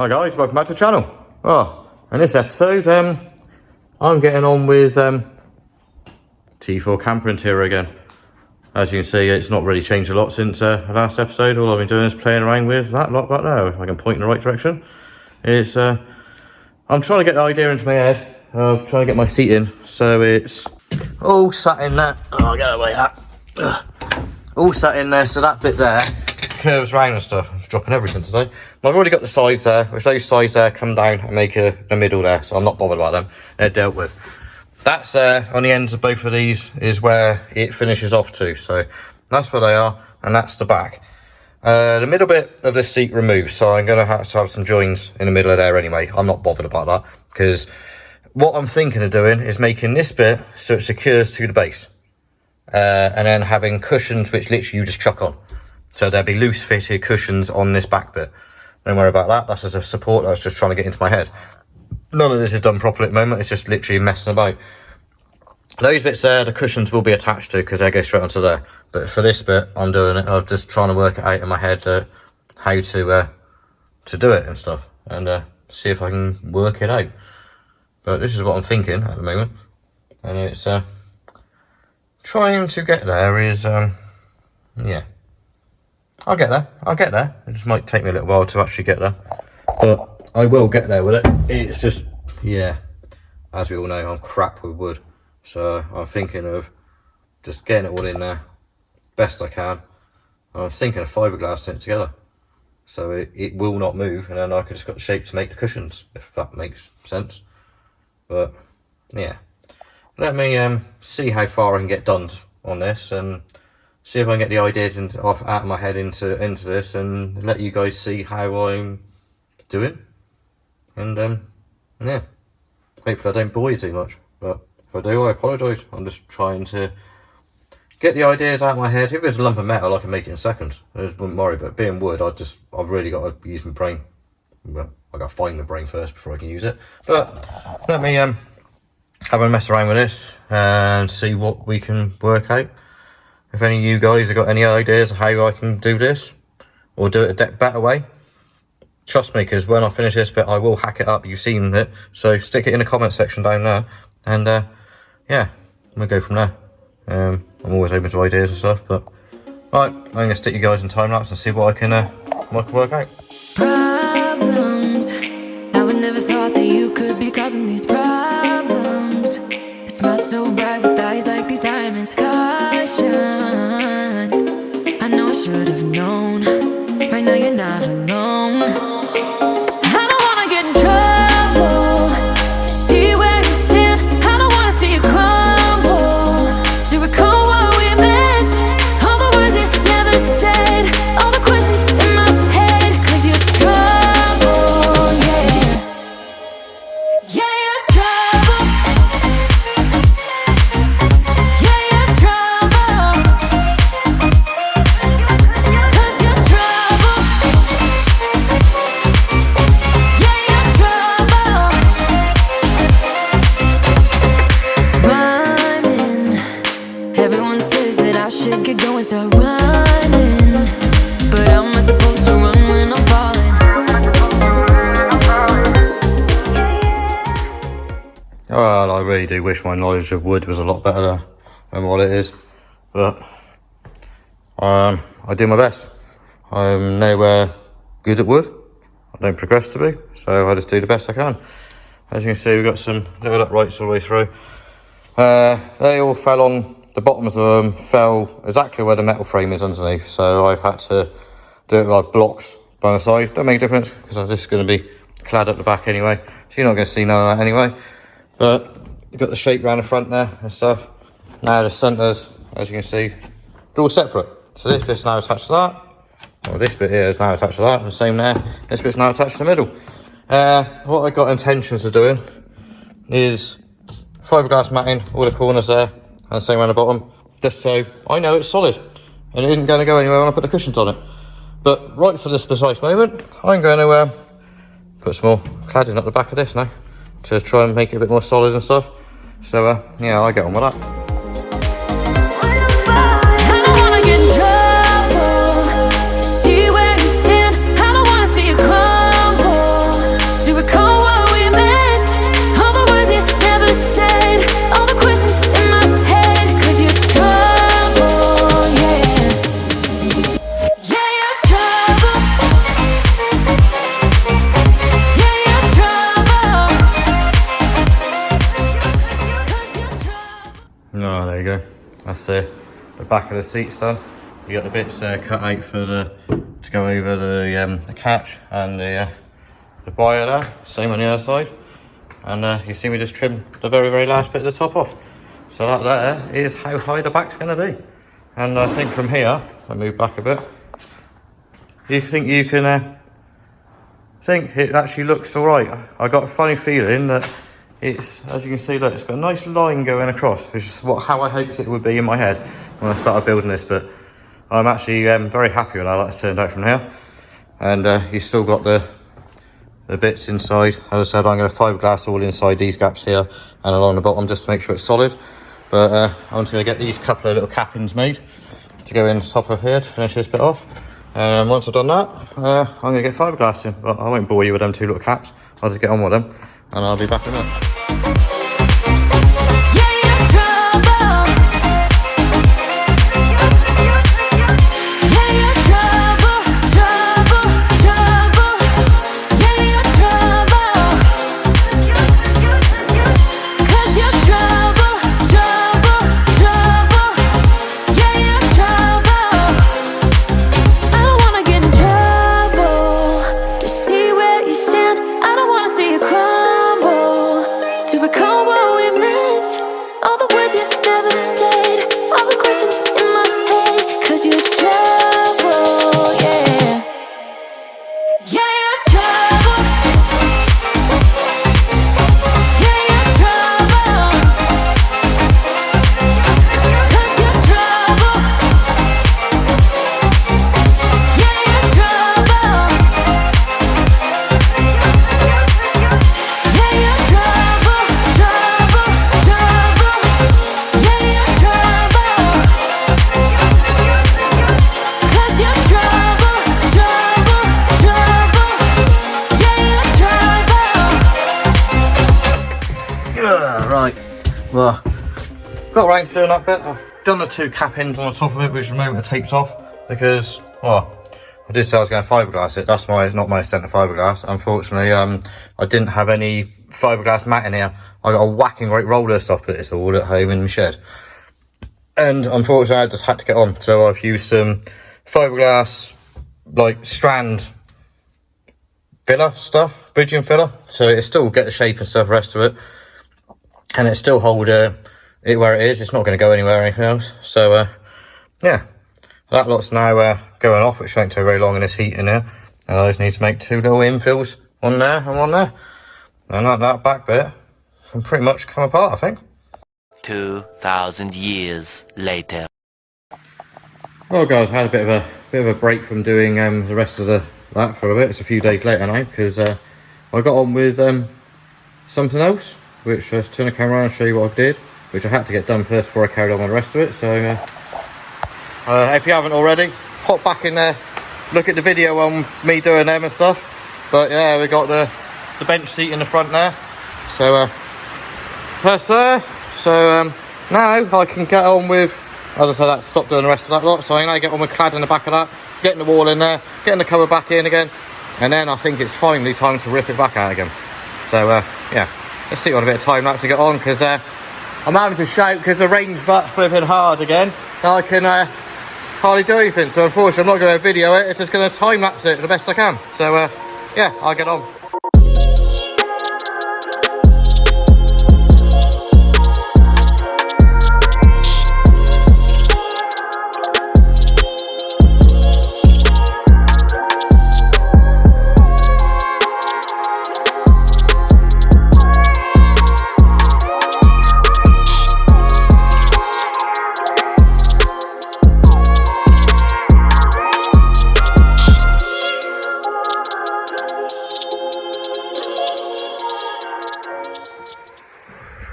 Hi guys, welcome back to the channel. Oh, in this episode, I'm getting on with T4 camper interior again. As you can see, it's not really changed a lot since the last episode. All I've been doing is playing around with that lot back there. If I can point in the right direction. It's I'm trying to get the idea into my head of trying to get my seat in, so it's all sat in there. Oh, get away that. All sat in there, so that bit there curves round and stuff. I'm just dropping everything today. I've already got the sides there, which those sides there come down and make a middle there, so I'm not bothered about them. They're dealt with. That's on the ends of both of these is where it finishes off to, so that's where they are, and that's the back. The middle bit of this seat removes, so I'm going to have some joins in the middle of there anyway. I'm not bothered about that, because what I'm thinking of doing is making this bit so it secures to the base. And then having cushions which literally you just chuck on. So there'll be loose fitted cushions on this back bit. Don't worry about that, that's just a support that's just trying to get into my head. None of this is done properly at the moment, it's just literally messing about. Those bits there, the cushions will be attached to because they go straight onto there. But for this bit, I'm just trying to work it out in my head how to do it and stuff. And see if I can work it out. But this is what I'm thinking at the moment. And it's trying to get there is yeah. I'll get there. It just might take me a little while to actually get there. But I will get there with it. It's just, yeah, as we all know, I'm crap with wood. So I'm thinking of just getting it all in there best I can. I'm thinking of fiberglassing it together. So it will not move, and then I could just got the shape to make the cushions, if that makes sense. But yeah. Let me see how far I can get done on this, and see if I can get the ideas out of my head into this, and let you guys see how I'm doing. And yeah, hopefully I don't bore you too much. But if I do, I apologise. I'm just trying to get the ideas out of my head. If it's a lump of metal, I can make it in seconds. I just wouldn't worry. But being wood, I've really got to use my brain. Well, I got to find my brain first before I can use it. But let me have a mess around with this and see what we can work out. If any of you guys have got any ideas of how I can do this or do it a better way, trust me, because when I finish this bit I will hack it up. You've seen it, so stick it in the comment section down there, and yeah, we'll go from there. I'm always open to ideas and stuff, but right, I'm gonna stick you guys in time lapse and see what I can work out. Problems, I would never thought that you could be causing these problems. It smells so bright with eyes like these diamonds. Caution, I know I should have known. Right now you're not alone. I don't wanna get in trouble. See where you stand. I don't wanna see you crumble. To recall what we meant, all the words you never said, all the questions in my head. 'Cause you're trouble, yeah. Yeah, you're trouble. Yeah, you're trouble. 'Cause you're trouble. Yeah, you're trouble. Running. Everyone says that I should get going, start running. But how am I supposed to run when I'm falling? Well, I really do wish my knowledge of wood was a lot better than what it is, but I do my best. I'm nowhere good at wood. I don't progress to be, so I just do the best I can. As you can see, we've got some little uprights all the way through. They all fell on, the bottoms of them fell exactly where the metal frame is underneath, so I've had to do it like blocks by the side. Don't make a difference, because this is going to be clad at the back anyway, so you're not going to see none of that anyway. But you've got the shape around the front there and stuff. Now the centres, as you can see, they're all separate. So this bit's now attached to that. Well, this bit here is now attached to that, and the same there. This bit's now attached to the middle. What I've got intentions of doing is fiberglass matting all the corners there, and the same around the bottom, just so I know it's solid and it isn't going to go anywhere when I put the cushions on it. But right for this precise moment, I'm going to put some more cladding at the back of this now to try and make it a bit more solid and stuff. So yeah, I get on with that. I don't wanna get in trouble. See where you stand. I don't wanna see you crumble. That's the back of the seats done. You got the bits cut out for to go over the catch and the wire there. Same on the other side. And you see me just trim the very last bit of the top off. So that there is how high the back's going to be. And I think from here, if I move back a bit, you think you can think it actually looks all right. I got a funny feeling that it's, as you can see, look, it's got a nice line going across, which is how I hoped it would be in my head when I started building this. But I'm actually very happy with how that's turned out from here. And you still got the bits inside. As I said, I'm going to fiberglass all inside these gaps here and along the bottom just to make sure it's solid. But I'm just going to get these couple of little cappings made to go in the top of here to finish this bit off. And once I've done that, I'm going to get fiberglassing. But I won't bore you with them two little caps. I'll just get on with them and I'll be back in a minute. Right, well, got around to doing that bit. I've done the two cap ends on the top of it, which at the moment are taped off because, well, I did say I was going to fiberglass it. That's not my extent of fiberglass. Unfortunately, I didn't have any fiberglass mat in here. I got a whacking great roller stuff, but it's all at home in my shed. And unfortunately, I just had to get on. So I've used some fiberglass, like strand filler stuff, bridging filler. So it still get the shape and stuff, the rest of it. And it still hold it where it is. It's not going to go anywhere or anything else. So, yeah, that lot's now going off, which won't take very long in this heat in there. And I just need to make two little infills, one there and one there. And that back bit can pretty much come apart, I think. 2,000 years later. Well, guys, I had a bit of a break from doing the rest of that for a bit. It's a few days later now because I got on with something else. Which I'll turn the camera around and show you what I did, which I had to get done first before I carried on with the rest of it. So if you haven't already, hop back in there, look at the video on me doing them and stuff. But yeah, we got the bench seat in the front there. So that's there. So now I can get on with, as I said, that stop doing the rest of that lot. So I now get on with cladding the back of that, getting the wall in there, getting the cover back in again, and then I think it's finally time to rip it back out again. So yeah. Let's stick on a bit of time lapse to get on because I'm having to shout because the rain's flipping hard again. I can hardly do anything. So unfortunately, I'm not going to video it. It's just going to time lapse it the best I can. So yeah, I'll get on.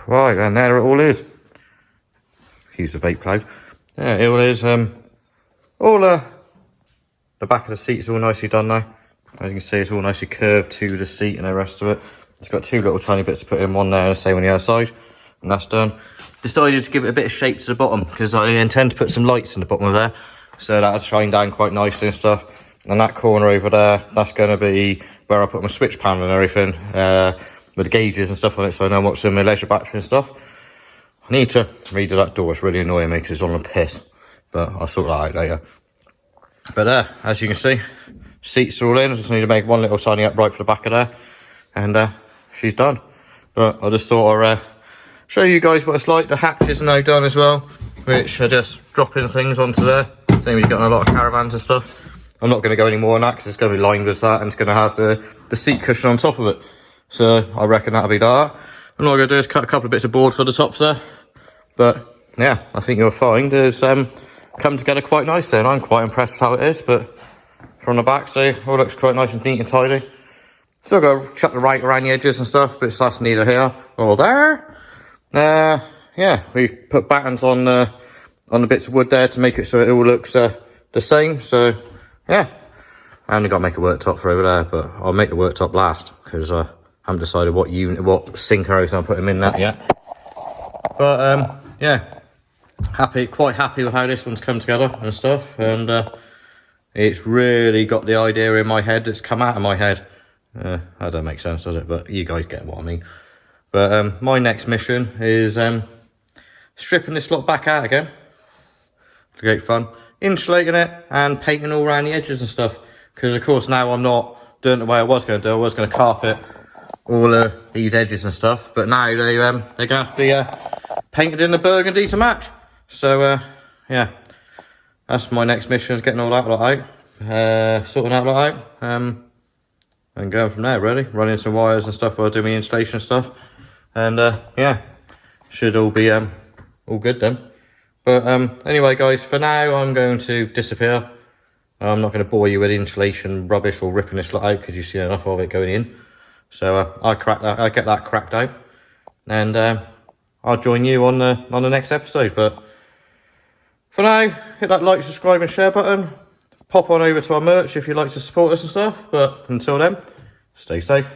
Right, and there it all is. Use the vape cloud. Yeah, it all is. All the back of the seat's all nicely done now. As you can see, it's all nicely curved to the seat and the rest of it. It's got two little tiny bits to put in, one there and the same on the other side, and that's done. Decided to give it a bit of shape to the bottom because I intend to put some lights in the bottom of there, so that'll shine down quite nicely and stuff. And that corner over there, that's going to be where I put my switch panel and everything. With the gauges and stuff on it, so I know what's in my leisure battery and stuff. Need to redo that door. It's really annoying me because it's on a piss. But I'll sort that out later. But as you can see, seats are all in. I just need to make one little tiny upright for the back of there. And she's done. But I just thought I'd show you guys what it's like. The hatches are now done as well, which are just dropping things onto there. Same as you've got a lot of caravans and stuff. I'm not going to go any more on that because it's going to be lined with that and it's going to have the seat cushion on top of it. So I reckon that'll be that. And all I'm going to do is cut a couple of bits of board for the tops there. But yeah, I think you'll find it's come together quite nicely, and I'm quite impressed with how it is. But from the back, so it all looks quite nice and neat and tidy. Still got to chuck the right around the edges and stuff, but that's neither here or there. Yeah, we put battens on the bits of wood there to make it so it all looks the same. So yeah, I only got to make a worktop for over there, but I'll make the worktop last because I haven't decided what sink or anything I'm putting in that yet. But yeah, quite happy with how this one's come together and stuff, and it's really got the idea in my head that's come out of my head. That don't make sense, does it? But you guys get what I mean. But my next mission is stripping this lot back out again. Great fun. Insulating it and painting all around the edges and stuff. Because of course now I'm not doing it the way I was going to do. I was going to carpet all these edges and stuff. But now they're going to have to be painted in the burgundy to match. So yeah, that's my next mission, is getting all that lot out. Sorting that lot out. And going from there, really. Running some wires and stuff while I do my installation and stuff. And yeah, should all be all good then. But anyway, guys, for now I'm going to disappear. I'm not going to bore you with insulation rubbish or ripping this lot out because you see enough of it going in. So I get that cracked out, and I'll join you on the next episode. But for now, hit that like, subscribe, and share button. Pop on over to our merch if you'd like to support us and stuff. But until then, stay safe.